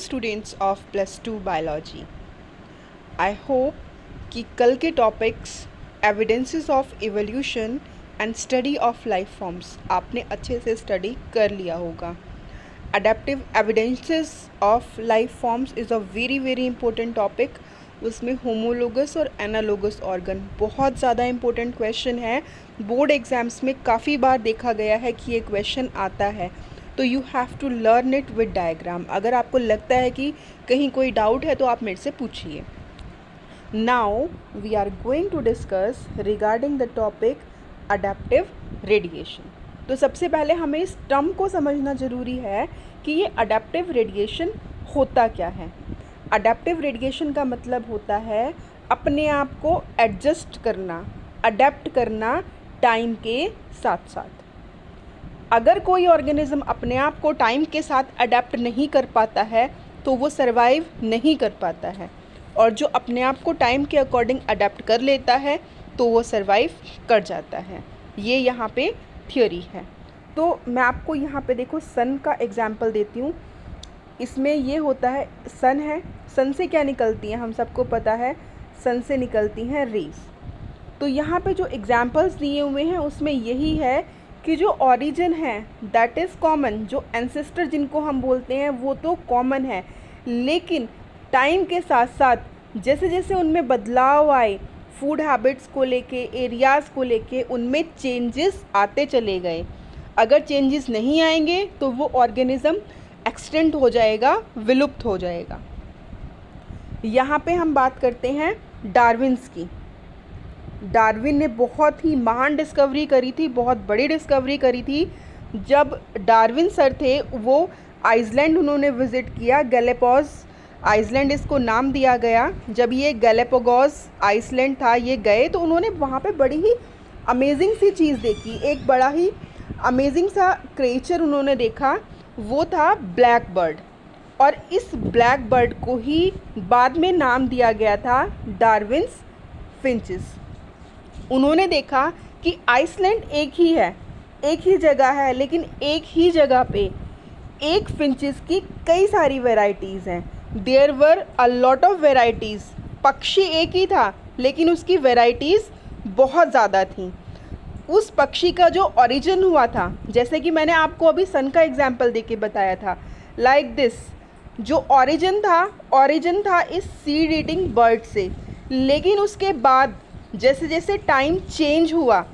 Students of +2 biology. I hope कि कल के topics evidences of evolution and study of life forms आपने अच्छे से स्टडी कर लिया होगा। Adaptive evidences of life forms is a very important topic. उसमें होमोलोगस और एनालोगस ऑर्गन बहुत ज़्यादा इंपॉर्टेंट क्वेश्चन है। बोर्ड एग्ज़ाम्स में काफ़ी बार देखा गया है कि ये क्वेश्चन आता है, तो you have to learn it with diagram. अगर आपको लगता है कि कहीं कोई डाउट है तो आप मेरे से पूछिए। Now we are going to discuss regarding the topic adaptive radiation. तो सबसे पहले हमें इस टर्म को समझना ज़रूरी है कि ये अडेप्टिव रेडिएशन होता क्या है। अडेप्टिव रेडिएशन का मतलब होता है अपने आप को एडजस्ट करना, अडेप्ट करना टाइम के साथ साथ। अगर कोई ऑर्गेनिज्म अपने आप को टाइम के साथ अडेप्ट नहीं कर पाता है तो वो सर्वाइव नहीं कर पाता है, और जो अपने आप को टाइम के अकॉर्डिंग अडेप्ट कर लेता है तो वो सर्वाइव कर जाता है। ये यहाँ पे थ्योरी है। तो मैं आपको यहाँ पे देखो सन का एग्जाम्पल देती हूँ। इसमें ये होता है, सन है, सन से क्या निकलती हैं हम सबको पता है, सन से निकलती हैं रेज। तो यहाँ पे जो एग्जाम्पल्स दिए हुए हैं उसमें यही है कि जो ओरिजिन है दैट इज़ कॉमन, जो एंसेस्टर जिनको हम बोलते हैं वो तो कॉमन है, लेकिन टाइम के साथ साथ जैसे जैसे उनमें बदलाव आए, फूड हैबिट्स को लेके, एरियाज़ को लेके, उनमें चेंजेस आते चले गए। अगर चेंजेस नहीं आएंगे तो वो ऑर्गेनिज़म एक्सटेंट हो जाएगा, विलुप्त हो जाएगा। यहाँ पे हम बात करते हैं डार्विन्स की। डार्विन ने बहुत ही महान डिस्कवरी करी थी, बहुत बड़ी डिस्कवरी करी थी। जब डार्विन सर थे वो आइसलैंड उन्होंने विज़िट किया, गैलापागोस आइसलैंड इसको नाम दिया गया। जब ये गैलापागोस आइसलैंड था, ये गए तो उन्होंने वहाँ पे बड़ी ही अमेजिंग सी चीज़ देखी। एक बड़ा ही अमेजिंग सा क्रिएचर उन्होंने देखा, वो था ब्लैक बर्ड, और इस ब्लैक बर्ड को ही बाद में नाम दिया गया था डार्विन्स फिंचेस। उन्होंने देखा कि आइसलैंड एक ही है, एक ही जगह है, लेकिन एक ही जगह पे एक फिंचेस की कई सारी वैरायटीज़ हैं। There were a lot of varieties. पक्षी एक ही था लेकिन उसकी वैरायटीज़ बहुत ज़्यादा थी। उस पक्षी का जो ओरिजिन हुआ था, जैसे कि मैंने आपको अभी सन का एग्जाम्पल देके बताया था, लाइक दिस, जो ओरिजिन था इस सीड ईटिंग बर्ड से। लेकिन उसके बाद जैसे जैसे टाइम चेंज हुआ,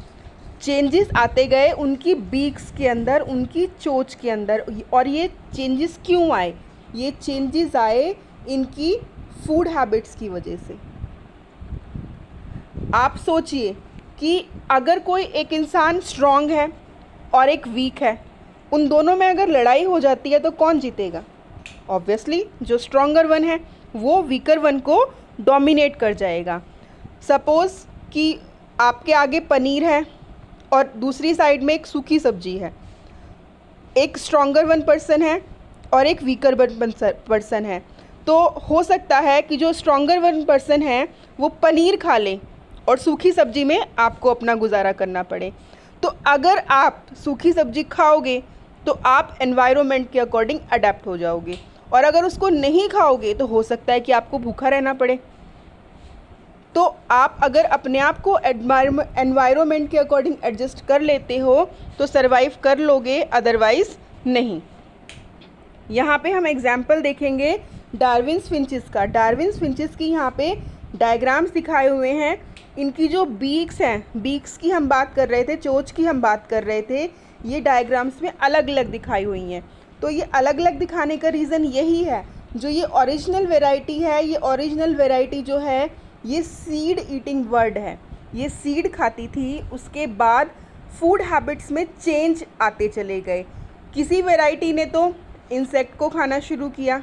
चेंजेस आते गए उनकी बीक्स के अंदर, उनकी चोंच के अंदर। और ये चेंजेस क्यों आए? ये चेंजेस आए इनकी फूड हैबिट्स की वजह से। आप सोचिए कि अगर कोई एक इंसान स्ट्रांग है और एक वीक है, उन दोनों में अगर लड़ाई हो जाती है तो कौन जीतेगा? ऑब्वियसली जो स्ट्रॉन्गर वन है वो वीकर वन को डोमिनेट कर जाएगा। सपोज़ कि आपके आगे पनीर है और दूसरी साइड में एक सूखी सब्जी है। एक स्ट्रॉन्गर वन पर्सन है और एक वीकर वन पर्सन है। तो हो सकता है कि जो स्ट्रॉन्गर वन पर्सन है वो पनीर खा ले और सूखी सब्जी में आपको अपना गुजारा करना पड़े। तो अगर आप सूखी सब्जी खाओगे तो आप एनवायरनमेंट के अकॉर्डिंग अडेप्ट हो जाओगे, और अगर उसको नहीं खाओगे तो हो सकता है कि आपको भूखा रहना पड़े। तो आप अगर अपने आप को एनवायरनमेंट के अकॉर्डिंग एडजस्ट कर लेते हो तो सरवाइव कर लोगे, अदरवाइज़ नहीं। यहाँ पे हम एग्जाम्पल देखेंगे डार्विन्स फिंचेस का। डार्विन्स फिंचेस की यहाँ पे डायग्राम्स दिखाए हुए हैं। इनकी जो बीक्स हैं, बीक्स की हम बात कर रहे थे, चोंच की हम बात कर रहे थे, ये डायग्राम्स में अलग अलग दिखाई हुई हैं। तो ये अलग अलग दिखाने का रीज़न यही है, जो ये ओरिजिनल वेराइटी है, ये ओरिजिनल वेराइटी जो है ये सीड ईटिंग बर्ड है। ये सीड खाती थी, उसके बाद फूड हैबिट्स में चेंज आते चले गए। किसी वैरायटी ने तो इंसेक्ट को खाना शुरू किया,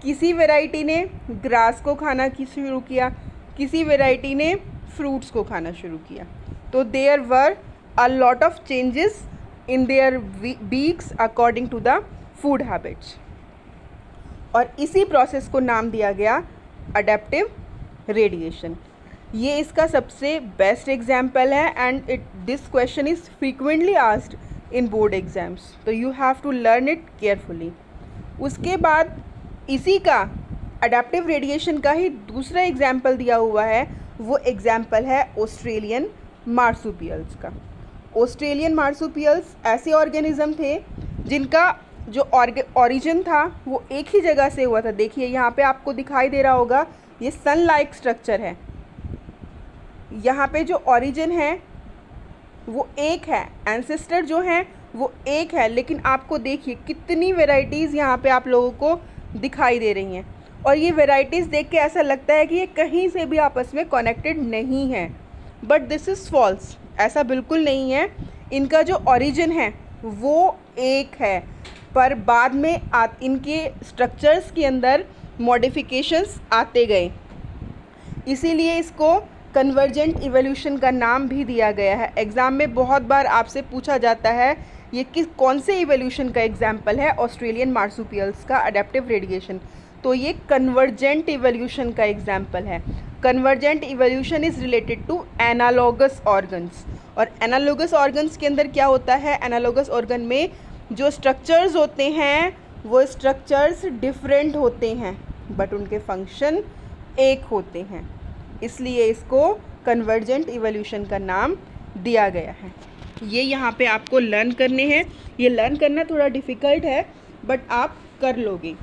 किसी वैरायटी ने ग्रास को खाना शुरू किया, किसी वैरायटी ने फ्रूट्स को खाना शुरू किया। तो there were a lot of changes in their beaks according to the food habits, और इसी प्रोसेस को नाम दिया गया अडेप्टिव रेडिएशन। ये इसका सबसे बेस्ट एग्जाम्पल है and this question is frequently asked in board exams, तो you have to learn it carefully. उसके बाद इसी का अडेप्टिव रेडिएशन का ही दूसरा एग्जाम्पल दिया हुआ है, वो एग्जाम्पल है ऑस्ट्रेलियन मार्सुपियल्स का। ऑस्ट्रेलियन मार्सुपियल्स ऐसे ऑर्गेनिज्म थे जिनका जो ओरिजिन था वो एक ही जगह से हुआ था। देखिए यहाँ पे आपको दिखाई दे रहा होगा, ये सन लाइक स्ट्रक्चर है। यहाँ पे जो ओरिजिन है वो एक है, एंसेस्टर जो है वो एक है, लेकिन आपको देखिए कितनी वेराइटीज़ यहाँ पे आप लोगों को दिखाई दे रही हैं। और ये वेराइटीज़ देख के ऐसा लगता है कि ये कहीं से भी आपस में कनेक्टेड नहीं है, बट दिस इज़ फॉल्स। ऐसा बिल्कुल नहीं है। इनका जो ओरिजिन है वो एक है, पर बाद में इनके स्ट्रक्चर्स के अंदर मॉडिफिकेशंस आते गए, इसीलिए इसको कन्वर्जेंट इवोल्यूशन का नाम भी दिया गया है। एग्ज़ाम में बहुत बार आपसे पूछा जाता है ये कौन से इवोल्यूशन का एग्जाम्पल है, ऑस्ट्रेलियन मार्सुपियल्स का अडेप्टिव रेडिएशन, तो ये कन्वर्जेंट इवोल्यूशन का एग्जाम्पल है। Convergent evolution is related to analogous organs, और एनालॉगस ऑर्गन्स के अंदर क्या होता है, एनालॉगस ऑर्गन में जो स्ट्रक्चर्स होते हैं वो स्ट्रक्चर्स डिफरेंट होते हैं बट उनके फंक्शन एक होते हैं, इसलिए इसको कन्वर्जेंट इवोल्यूशन का नाम दिया गया है। ये यहाँ पे आपको लर्न करने हैं। ये लर्न करना थोड़ा डिफ़िकल्ट है बट आप कर लोगे।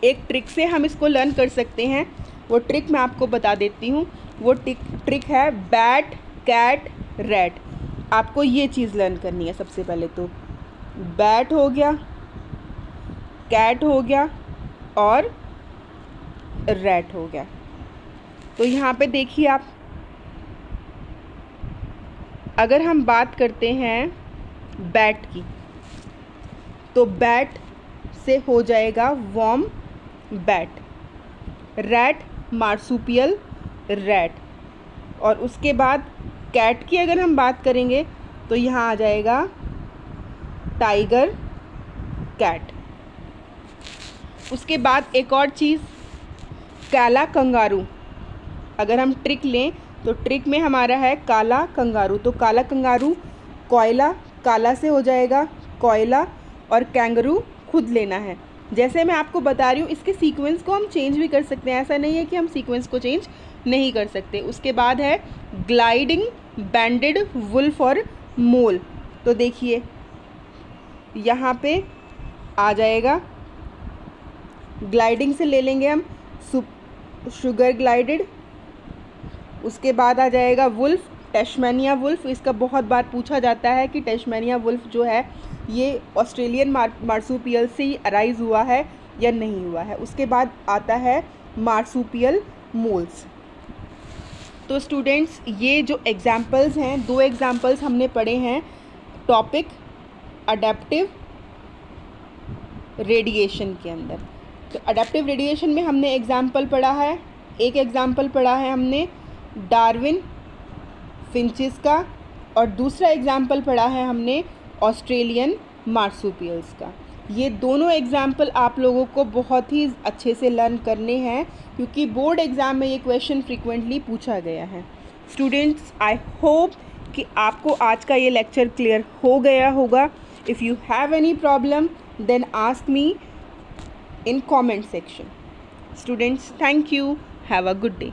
एक ट्रिक से हम इसको लर्न कर सकते हैं, वो ट्रिक मैं आपको बता देती हूँ। वो ट्रिक है बैट कैट रैट। आपको ये चीज़ लर्न करनी है सबसे पहले। तो बैट हो गया, कैट हो गया और रैट हो गया। तो यहाँ पे देखिए आप, अगर हम बात करते हैं बैट की, तो बैट से हो जाएगा worm bat, rat marsupial rat, और उसके बाद कैट की अगर हम बात करेंगे तो यहाँ आ जाएगा टाइगर कैट। उसके बाद एक और चीज़, काला कंगारू। अगर हम ट्रिक लें तो ट्रिक में हमारा है काला कंगारू। तो काला कंगारू कोयला, काला से हो जाएगा कोयला, और कैंगरू खुद लेना है। जैसे मैं आपको बता रही हूँ, इसके सीक्वेंस को हम चेंज भी कर सकते हैं, ऐसा नहीं है कि हम सीक्वेंस को चेंज नहीं कर सकते। उसके बाद है ग्लाइडिंग बैंडेड वुल्फ और मोल। तो देखिए यहाँ पे आ जाएगा, ग्लाइडिंग से ले लेंगे हम शुगर ग्लाइडेड। उसके बाद आ जाएगा वुल्फ, टैस्मेनिया वुल्फ। इसका बहुत बार पूछा जाता है कि टैस्मेनिया वुल्फ जो है ये ऑस्ट्रेलियन मार्सुपियल से ही अराइज हुआ है या नहीं हुआ है। उसके बाद आता है मार्सुपियल मोल्स। तो स्टूडेंट्स, ये जो एग्जाम्पल्स हैं, 2 एग्जाम्पल्स हमने पढ़े हैं टॉपिक अडेप्टिव रेडिएशन के अंदर। तो अडेप्टिव रेडिएशन में हमने एग्जाम्पल पढ़ा है, एक एग्जाम्पल पढ़ा है हमने डार्विन फिंचेस का, और दूसरा एग्जाम्पल पढ़ा है हमने ऑस्ट्रेलियन मार्सुपियल्स का। ये दोनों एग्जाम्पल आप लोगों को बहुत ही अच्छे से लर्न करने हैं, क्योंकि बोर्ड एग्ज़ाम में ये क्वेश्चन फ्रीक्वेंटली पूछा गया है। स्टूडेंट्स, आई होप कि आपको आज का ये लेक्चर क्लियर हो गया होगा। If you have any problem then ask me in comment section. Students, thank you. Have a good day.